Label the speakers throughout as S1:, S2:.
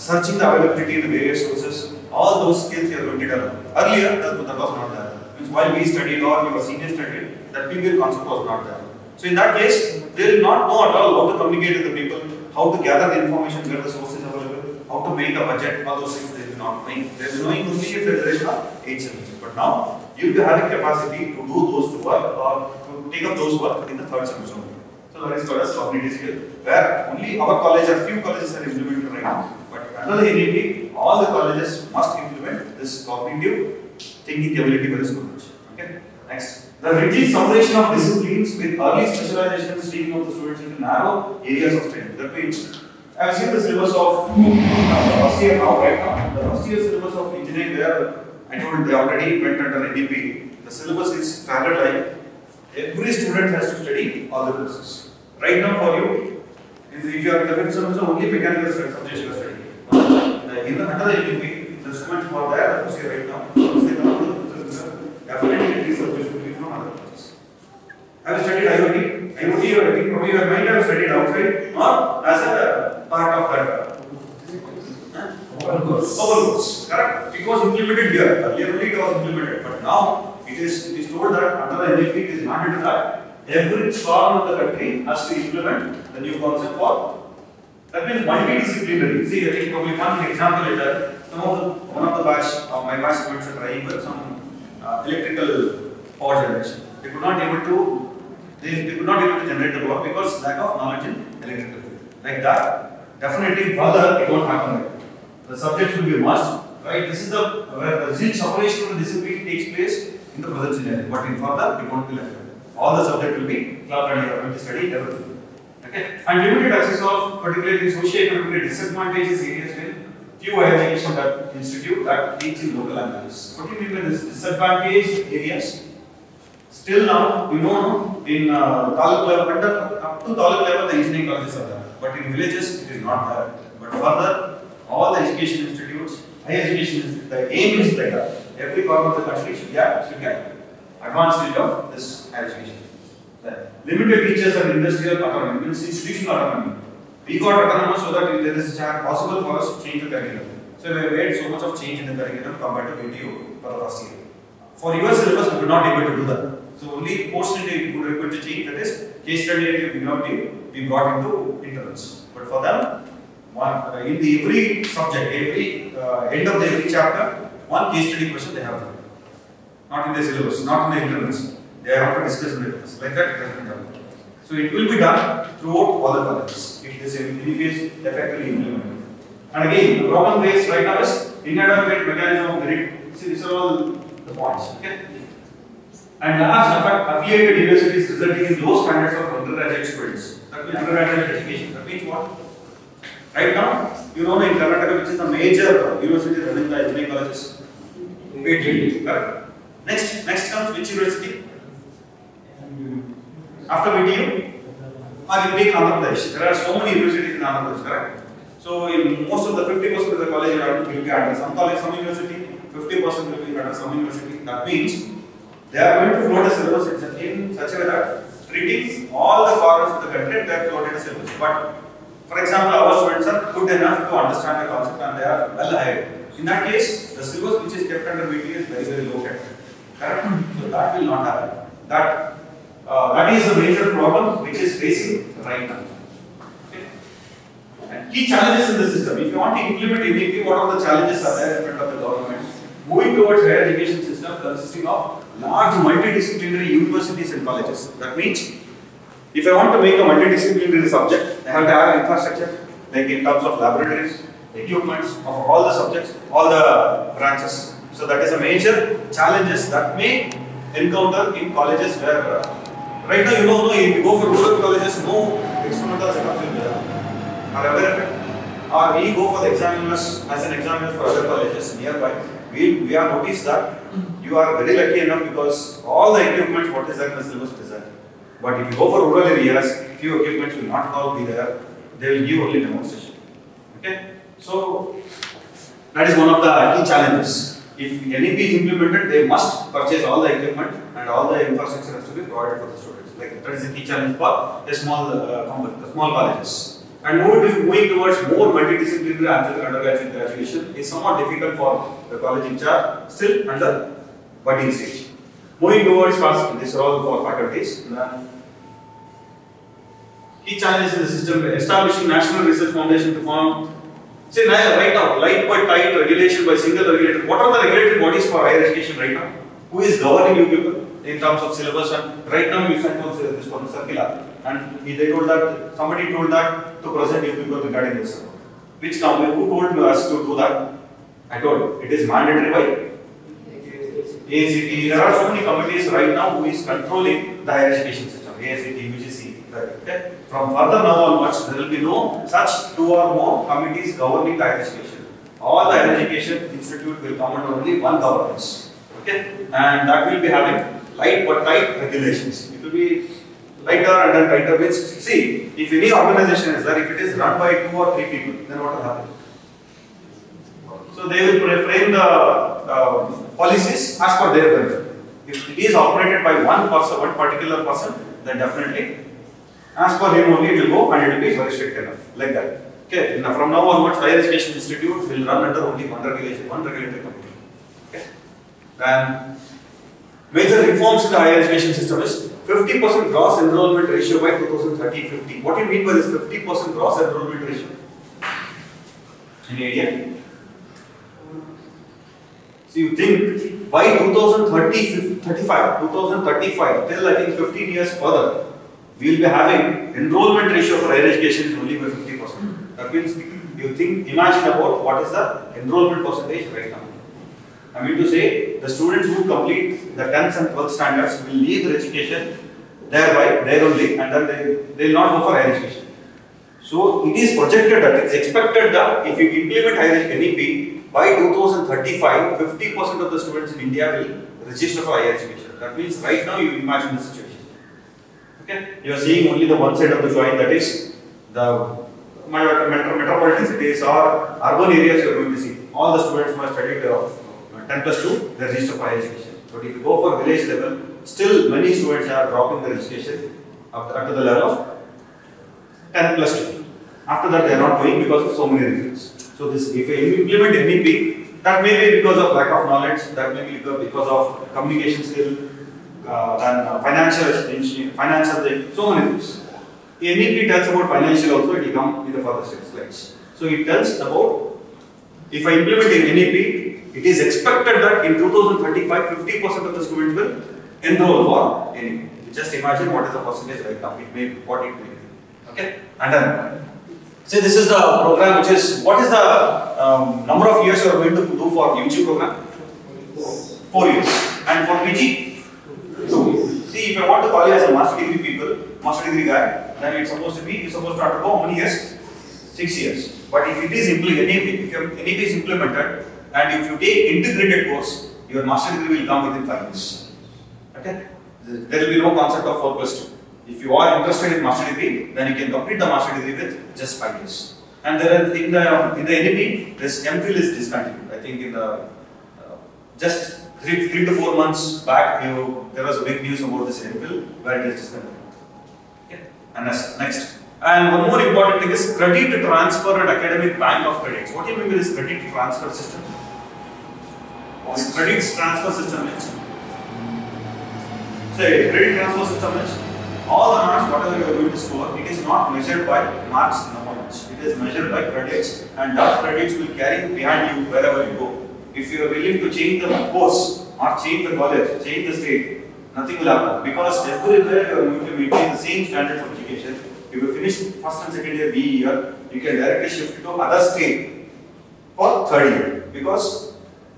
S1: searching the availability in the various sources, all those skills you are going to develop. Earlier, that was not there. Means while we studied or your senior studied, that previous concept was not there. So in that case, they will not know at all how to communicate with the people, how to gather the information where the source is available, how to make a budget, all those things they will not know. They will know only if there is a HM. But now, you will be having capacity to do those work or to take up those work in the third semester. So that is called as cognitive skill, where only our college or few colleges are implementing right now. But under the NEP, all the colleges must implement this cognitive thinking ability for the students. Okay. Next. The rigid separation of disciplines with early specialization steering of the students into narrow areas of strength. That means, I have seen the syllabus of the first year now, right now. The first year syllabus of engineering, where I told they already went under NEP. The syllabus is standard like every student has to study all the courses. Right now, for you, if you are in the fifth semester, only mechanical subjects you are studying. In the under the NEP, the students who are there, the first year right now, definitely these subjects will be from other classes. Have you studied IoT? IoT, or I think probably your mind have studied outside or as a part of that open course. Correct? It was implemented here. Earlier only it was implemented, but now it is told that under the NEP it is mandated that every corner of the country has to implement the new concept for. That means multidisciplinary. See, I think probably one example is that one of the batch of my batch students are trying with some electrical power generation. They could not able to generate the power because lack of knowledge in electrical field. Like that, definitely further it won't happen. Right? The subjects will be must. Right? This is where the rigid separation of the discipline takes place in the present scenario. But in further, it won't be like that. All the subject will be clubbed and you are going to study everything. Okay? And limited access of particularly socio-economic disadvantages areas will few higher education institute that teach in local languages. What do you mean by this? Disadvantaged areas? Still now, you know, in taluk level, up to taluk level, the engineering colleges are there. But in villages, it is not there. But further, all the education institutes, higher education institutes, the aim is like that. Every corner of the country should get advanced stage of this higher education. Limited teachers and industrial autonomy means institutional autonomy. We got autonomous so that there is a chance possible for us to change the curriculum. So we have made so much of change in the curriculum compared to BTU for the first year. For your syllabus, we were not able to do that. So only portion we were able to change, that is case study we brought into intervals. But for them, in the every subject, every end of the every chapter, one case study question they have done. Not in the syllabus, not in the intervals. They have to discuss with us. Like that, it has been done. So it will be done throughout all the colleges if this NEP is effectively implemented. And again, the problem faced right now is inadequate mechanism of merit. See, these are all the points. Okay? And large affiliated universities resulting in low standards of undergraduate students. That means undergraduate education. That means what? Right now, you know in Karnataka, which is the major university running the engineering colleges. BTU. Correct? Next comes which university? After BTU? Or you take Andhra Pradesh. There are so many universities in Andhra Pradesh, correct? So in most of the 50% of the college will be under some college, some university, 50% will be under some university. That means they are going to float a syllabus in such a way that treating all the corners of the country, they are floated a syllabus. But for example, our students are good enough to understand the concept and they are well ahead. In that case, the syllabus which is kept under BTU is very, very low kept. Correct? So that will not happen. That is the major problem which is facing right now. Okay. And key challenges in the system. If you want to implement NEP, what are the challenges are there in front of the government? Moving towards higher education system consisting of large multidisciplinary universities and colleges. That means, if I want to make a multidisciplinary subject, I have to have infrastructure, like in terms of laboratories, equipments of all the subjects, all the branches. So that is a major challenges that may encounter in colleges where right now you know if you go for rural colleges, no experimental setups will be there. Are aware of it? Or we go for the examiners as an examiner for other colleges nearby. We have noticed that you are very lucky enough because all the equipments what is there in the syllabus is there. But if you go for rural areas, few equipments will not all be there. They will give only demonstration. Okay? So that is one of the key challenges. If NEP is implemented, they must purchase all the equipment and all the infrastructure has to be provided for the students. Like that is a key challenge for the small colleges. And moving towards more multidisciplinary undergraduate graduation is somewhat difficult for the college which are still under budding stage. Moving towards fast, these are all for faculties. Key challenges in the system: establishing national research foundation to form. Say right now, light but tight regulation by single regulator. What are the regulatory bodies for higher education right now? Who is governing you people in terms of syllabus? And right now you sent out this one circular, and they told that somebody told that to present you people regarding this. Which company? Who told us to do that? I told it is mandatory by ISE. There are so many committees right now who is controlling the higher education system. ISE, UGC. Okay. From further now onwards, there will be no such 2 or more committees governing the higher education. All the higher education institute will come under only one governance. Okay, and that will be having light but tight regulations. It will be lighter and then tighter. Which, see, if any organization is there, if it is run by 2 or 3 people, then what will happen? So they will frame the policies as per their benefit. If it is operated by one particular person, then definitely as per him only it will go and it will be very strict enough, like that. Okay, now from now onwards, higher education institute will run under only one regulatory committee. Okay, then major reforms in the higher education system is 50% gross enrollment ratio by 2030-50. What do you mean by this 50% gross enrollment ratio? Any idea? So you think by 2035 till I think 15 years further, we will be having enrollment ratio for higher education is only by 50%. That means imagine about what is the enrollment percentage right now. I mean to say, the students who complete the 10th and 12th standards will leave their education there only, and then they will not go for higher education. So it is projected that it's expected that if you implement higher NEP by 2035, 50% of the students in India will register for higher education. That means right now you imagine the situation. Okay, you are seeing only the one side of the coin, that is the metropolitan cities or urban areas. You are going to see all the students who are studied 10+2, they register for higher education. But if you go for village level, still many students are dropping their education up to the level of 10+2. After that, they are not going because of so many reasons. So this, if you implement NEP, that may be because of lack of knowledge, that may be because of communication skill, and financial thing, so many things. NEP tells about financial also, it will come in the further slides. So it tells about, if I implement an NEP, it is expected that in 2035, 50% of the students will enroll for NEP. Just imagine what is the percentage right now, it may be what it may be. Okay, and then, see, this is the program which is, what is the number of years you are going to do for UG program? 4 years. And for PG? 2. See, if I want to call you as a master degree guy, then you're supposed to undergo how many years? 6 years. But if it is NEP, if NEP is implemented, and if you take integrated course, your master degree will come within 5 years. Okay? There will be no concept of 4+2. If you are interested in master degree, then you can complete the master degree with just 5 years. And there are, in the NEP, this MPhil is discontinued. I think in the just 3 to 4 months back, there was a big news about this MPhil where it is discontinued. Okay. And next. And one more important thing is credit transfer and academic bank of credits. What do you mean by this credit transfer system? This credit transfer system is, say, credit transfer system is, all the marks, whatever you are going to score, it is not measured by marks numbers. It is measured by credits, and that credits will carry behind you wherever you go. If you are willing to change the course or change the college, change the state, nothing will happen, because everywhere you are going to maintain the same standards of education. If you finish first and second year BE year, you can directly shift to other state for third year, because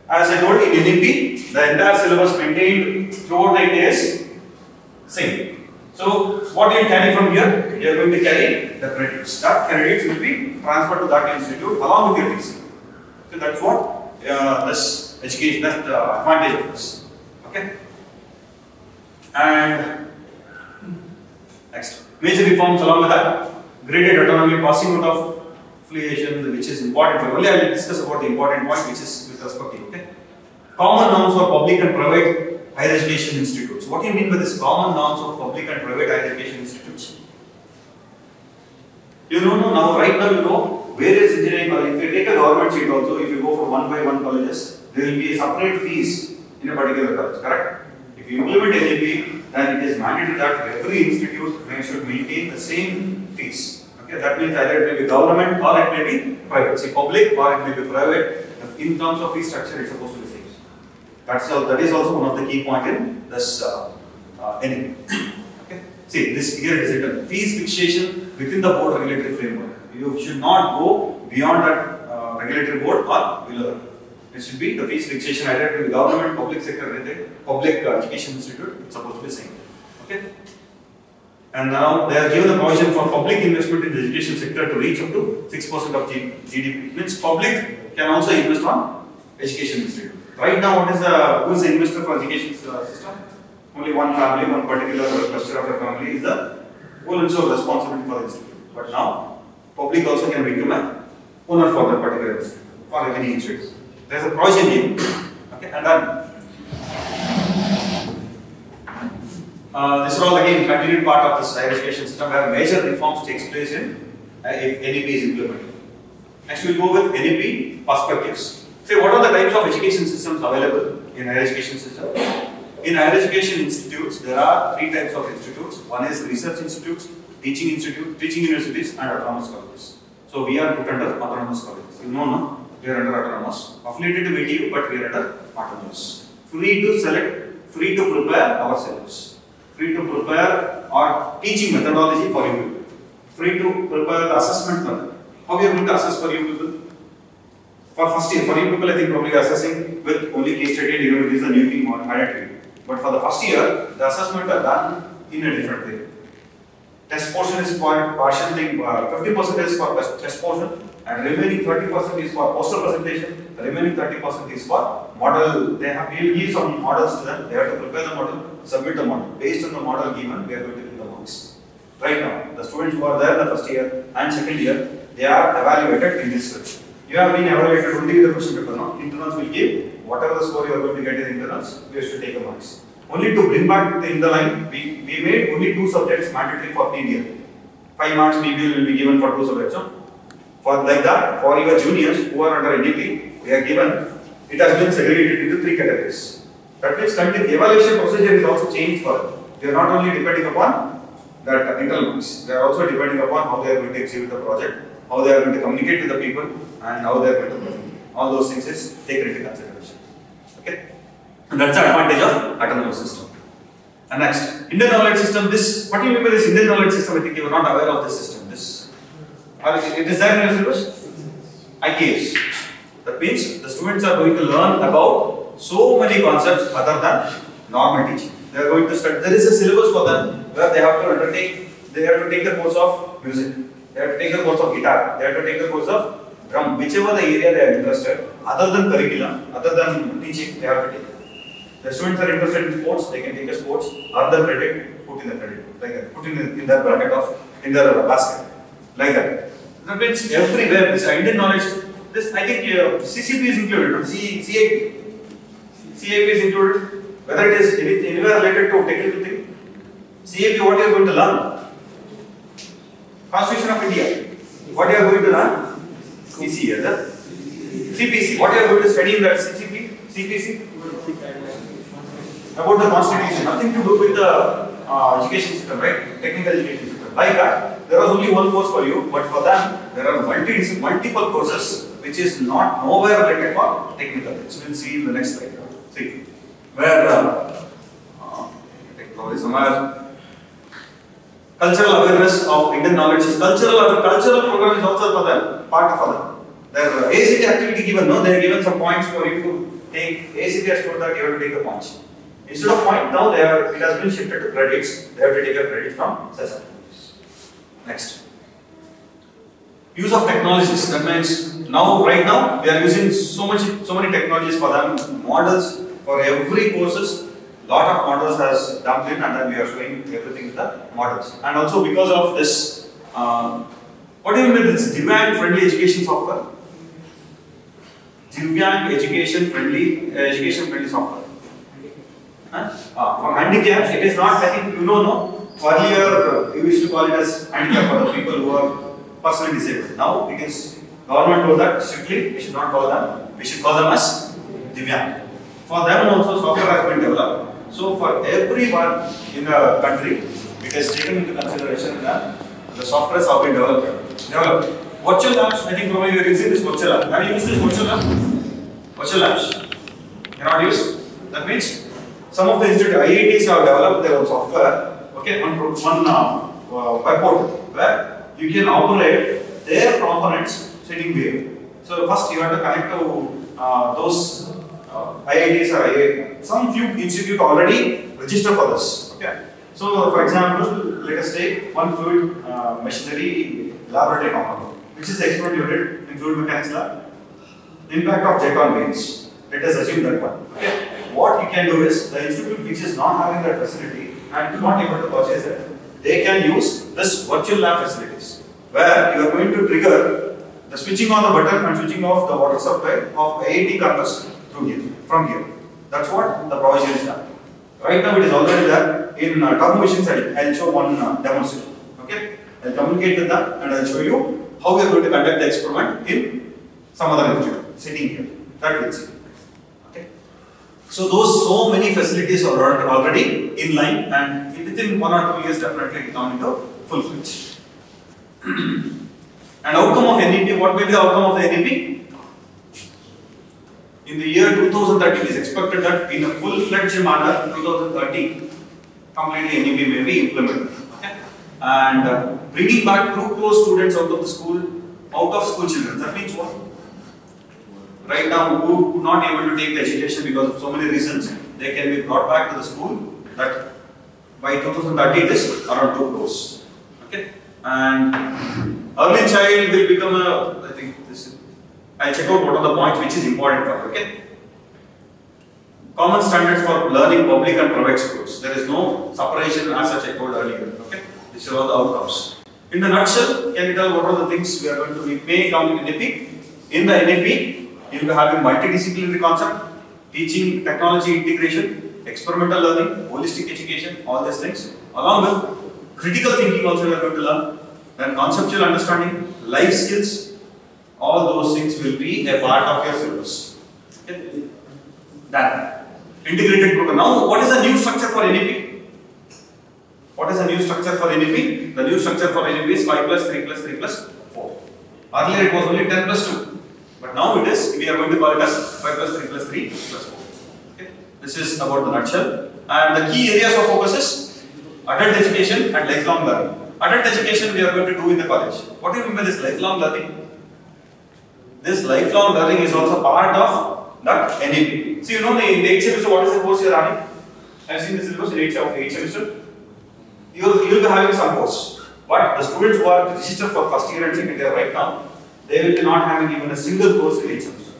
S1: as I told in NEP, the entire syllabus maintained throughout the year is same. So what you carry from here, you are going to carry the credits. That credits will be transferred to that institute along with your TC. So that's what this education, that's the advantage of this. Okay. And next, major reforms along with that, graded autonomy, passing out of affiliation, which is important for. Only I will discuss about the important point, which is with respect to. Okay. Common norms for public and private higher education institutes. What do you mean by this common norms of public and private higher education institutes? You know, now, right now, you know, various engineering colleges, if you take a government seat also, if you go for 1 by 1 colleges, there will be a separate fees in a particular college, correct? If you implement NAP, then it is mandated that every institute should maintain the same fees. Okay, that means either it may be government or it may be private. See, public or it may be private. In terms of fee structure, it's supposed to be same. That is also one of the key points in this NAP. Okay. See, this here it is written. Fees fixation within the board regulatory framework. You should not go beyond that regulatory board or below that. It should be the fees fixation either to the government, public sector, public education institute. It's supposed to be same. Okay. And now they are given the provision for public investment in the education sector to reach up to 6% of GDP. It means public can also invest on education institute. Right now, who is the investor for education system? Only one family, one particular cluster of a family is the whole and sole responsibility for the institute. But now, public also can become an owner for that particular institute, for any institute. There is a provision here. Okay, and then this is all again continued part of this higher education system where major reforms takes place in if NEP is implemented. Next, we will go with NEP perspectives. So, what are the types of education systems available in higher education system? In higher education institutes, there are 3 types of institutes. One is research institutes, teaching universities, and autonomous colleges. So, we are put under autonomous colleges. You know, no? We are under autonomous. Affiliated to VTU, but we are under autonomous. Free to select, free to prepare our syllabus. Free to prepare our teaching methodology for you people. Free to prepare the assessment method. How we are going to assess for you people? For first year, for you people, I think probably assessing with only case study and even it is a new thing or mandatory. But for the first year, the assessment are done in a different way. Test portion is for partial thing, 50% is for test portion, and remaining 30% is for poster presentation. The remaining 30% is for model. We will give some models to them. They have to prepare the model, submit the model. Based on the model given, we are going to give the marks. Right now, the students who are there in the first year and second year, they are evaluated in this way. You have been evaluated only in the question paper. No? Internals will give whatever the score you are going to get in internals, we have to take the marks. Only to bring back in the line, we made only 2 subjects mandatory for PBL. 5 marks PBL will be given for 2 subjects. No? For like that, for your juniors who are under NDP, they are given, it has been segregated into 3 categories. That means the evaluation procedure is also changed for them. They are not only depending upon that internal marks, they are also depending upon how they are going to execute the project, how they are going to communicate with the people, and how they are going to present. All those things is taken into consideration. Okay? And that's the advantage of autonomous system. And next, Indian knowledge system. This, what do you mean by this Indian knowledge system? I think you are not aware of this system. It is there in your syllabus? IKS. That means the students are going to learn about so many concepts other than normal teaching. They are going to study. There is a syllabus for them where they have to undertake. They have to take the course of music. They have to take the course of guitar. They have to take the course of drum. Whichever the area they are interested, other than curriculum, other than teaching, they have to take it. The students are interested in sports. They can take a sports. Other credit, put in the credit, like that. Put in their bracket of in their basket, like that. That means everywhere this Indian knowledge. This I think CCP is included. CAP is included. Whether it is anywhere related to technical thing. CAP, what you are going to learn? Constitution of India. What you are going to learn? CC, CPC. What you are going to study in that CCP? CPC? About the constitution. Nothing to do with the education system, right? Technical education system. Like that, there was only one course for you, but for them, there are multiple courses which is nowhere related for technical. So we'll see in the next slide. See, where somewhere cultural awareness of Indian knowledge is cultural program is also for them, part of them. Their ACT activity given, no, they are given some points for you to take. ACT has told that you have to take the points. Instead of point, now it has been shifted to credits. They have to take a credit from such activities. Next. Use of technologies. That means right now we are using so many technologies for them. Models for every courses. Lot of models has dumped in, and then we are showing everything in the models. And also because of this, what do you mean this Divyang friendly education software? Divyang education friendly software. For handicaps, it is not. I think you know. No. Earlier, we used to call it as handicap for the people who are personally disabled. Now it is government told that strictly we should not call them, we should call them as Divyang. For them also software has been developed. So for everyone in the country, it is taken into consideration that the softwares have been developed. Virtual labs, I think probably you are using this virtual lab. Have you used this virtual lab? Virtual labs. You are not used? That means some of the institute IITs have developed their own software, okay, one web portal where you can operate their components sitting there. So first you have to connect to those IITs or IIT. Some few institutes already register for this. Okay. So for example, let us take one fluid machinery laboratory component, which is the experiment unit in fluid mechanics lab. The impact of jet on vanes. Let us assume that one. Okay. What you can do is, the institute which is not having that facility and not able to purchase it, they can use this virtual lab facilities, where you are going to trigger the switching on the button and switching off the water supply of IIT campus from here. That's what the provision is done. Right now it is already there. In top missions, I'll show one demonstration. Okay, I'll communicate with them and I'll show you how we are going to conduct the experiment in some other institute sitting here. That will see. Okay. So so many facilities are already in line, and within 1 or 2 years definitely it will come into full-fledged. And outcome of NEP, what may be the outcome of the NEP? In the year 2030, it is expected that in a full-fledged manner, 2030, completely NEP may be implemented. Okay? And bringing back 2 crore students out of the school, out of school children. That means what? Right now, who are not able to take the education because of so many reasons, they can be brought back to the school. That by 2030, it is around 2 crores. Okay? And early child will become I think this. I'll check out what are the points which is important for. Okay? Common standards for learning public and private schools. There is no separation as such I told earlier. Okay? These are all the outcomes. In the nutshell, can you tell what are the things we are going to be may come in NEP? In the NEP, you will be having multidisciplinary concept, teaching technology integration, experimental learning, holistic education, all these things. Along with critical thinking also we are going to learn. Then conceptual understanding, life skills, all those things will be a part of your syllabus. Okay? Done. Integrated program. Now, what is the new structure for NEP? What is the new structure for NEP? The new structure for NEP is 5 plus 3 plus 3 plus 4. Earlier it was only 10 plus 2. But now it is, we are going to call it as 5 plus 3 plus 3 plus 4. Okay? This is about the nutshell. And the key areas of focus is adult education and lifelong learning. Adult education we are going to do in the college. What do you mean by this lifelong learning? This lifelong learning is also part of that NEP. So you know in the 8th semester, what is the course you are running? I have seen the syllabus in 8th semester. You will be having some course. But the students who are registered for first year and second year right now, they will be not having even a single course in 8th semester.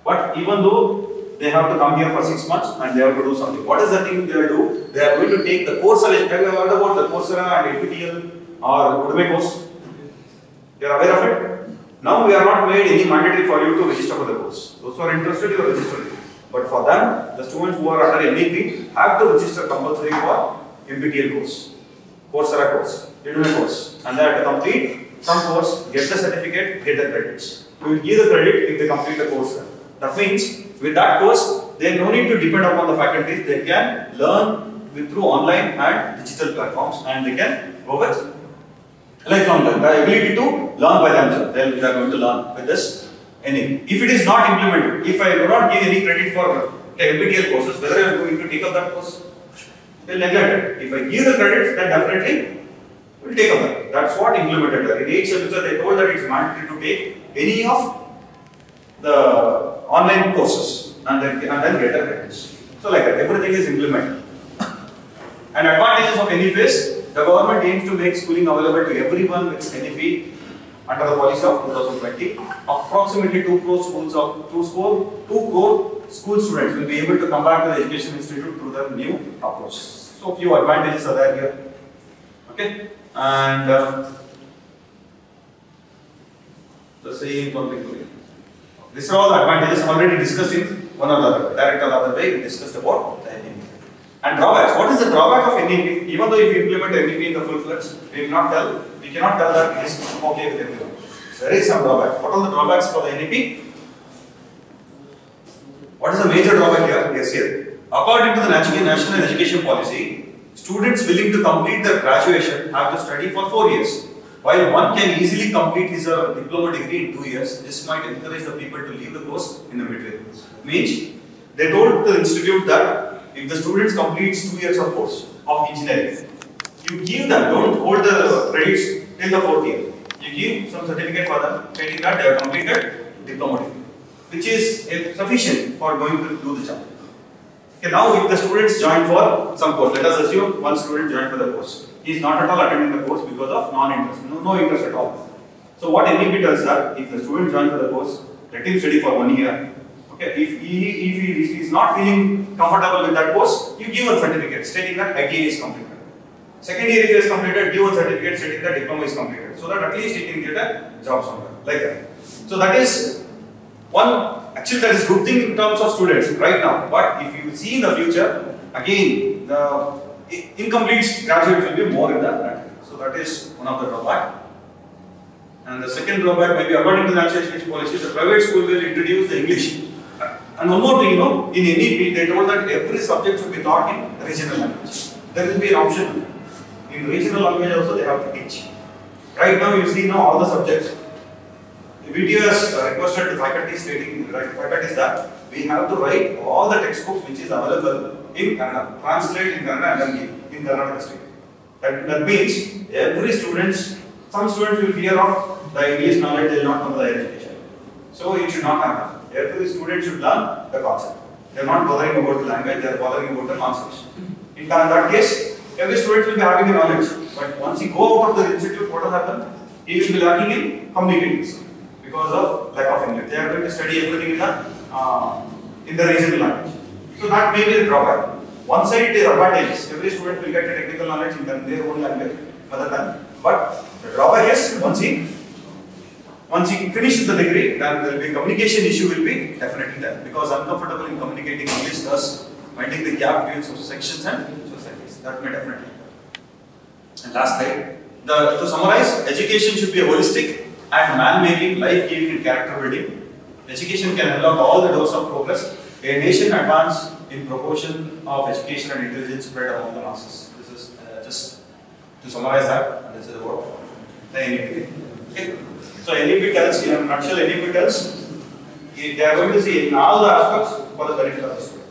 S1: But even though they have to come here for 6 months and they have to do something. What is the thing they will do? They are going to take the course selection. Have you heard about the Coursera and NPTEL or Udemy course? You are aware of it? Now we are not made any mandatory for you to register for the course. Those who are interested, you are registered. But for them, the students who are under NEP have to register compulsory for NPTEL course, Coursera course, Udemy course, and they have to complete some course, get the certificate, get the credits. We will give the credit if they complete the course. That means with that course, they no need to depend upon the faculties. They can learn through online and digital platforms, and they can go with lifelong learning. The ability to learn by themselves. They are going to learn with this. If it is not implemented, if I do not give any credit for NPTEL courses, whether I am going to take up that course, they will neglect it. If I give the credits, then definitely we will take up that. That's what implemented there. In 8th semester, they told that it is mandatory to take any of the online courses and then get the credits. So like that, everything is implemented. And advantages of NEP is the government aims to make schooling available to everyone with NEP under the policy of 2020. Approximately 2 crore school students will be able to come back to the education institute through the new approach. So few advantages are there here. Okay, and let's see one thing. These are all the advantages already discussed in one or the other, direct or the other way. We discussed about the NEP. And drawbacks. What is the drawback of NEP? Even though if you implement NEP in the full-fledged, we will not tell We cannot tell that it is okay with everyone. There is some drawback. What are the drawbacks for the NEP? What is the major drawback here? Yes, here. According to the National Education Policy, students willing to complete their graduation have to study for 4 years. While one can easily complete his diploma degree in 2 years, this might encourage the people to leave the course in the midway. Means, they told the institute that if the students completes 2 years of course of engineering, you give them, don't hold the credits till the 4th year. You give some certificate for them stating that they have completed diploma degree, which is sufficient for going to do the job. Okay, now if the students join for some course, let us assume one student joined for the course. He is not at all attending the course because of non-interest, no interest at all. So what NEP does that if the student joins for the course, let him study for 1 year. Okay, if he is not feeling comfortable with that course, you give a certificate stating that ITA is completed. Second year if he has completed, give a certificate stating that diploma is completed, so that at least he can get a job somewhere, like that. So that is one, actually that is good thing in terms of students right now, but if you see in the future, again, the incomplete graduates will be more in the country. So that is one of the drawback. And the second drawback may be according to the National Education Policy, the private school will introduce the English. And one more thing, in NEP, they told that every subject should be taught in regional language. There will be an option. In regional language also they have to teach. Right now you see all the subjects. The video has requested the faculty stating that we have to write all the textbooks which is available in Kannada, translate in Kannada and then give in Kannada state. That means every students, some students will fear of the English knowledge, they will not know the higher education. So it should not happen. Every student should learn the concept. They are not bothering about the language, they are bothering about the concepts. In that case, every student will be having the knowledge. But once he go out of the institute, what will happen? He will be lacking in communicating because of lack of English. They are going to study everything in the regional language. So that may be the drawback. One side it is advantageous. Every student will get a technical knowledge in their own language, mother tongue. But the drawback is once he finishes the degree, then there will be communication issue will be definitely there, because uncomfortable in communicating English, thus finding the gap between sections and societies. That may definitely happen. And last slide. To summarize, education should be holistic and man-making, life-giving and character building. Education can unlock all the doors of progress. A nation advance in proportion of education and intelligence spread among the masses. This is just to summarize that, and this is about the NEP. Okay. So NEP tells, in a nutshell, NEP tells they are going to see in all the aspects for the benefit of the student.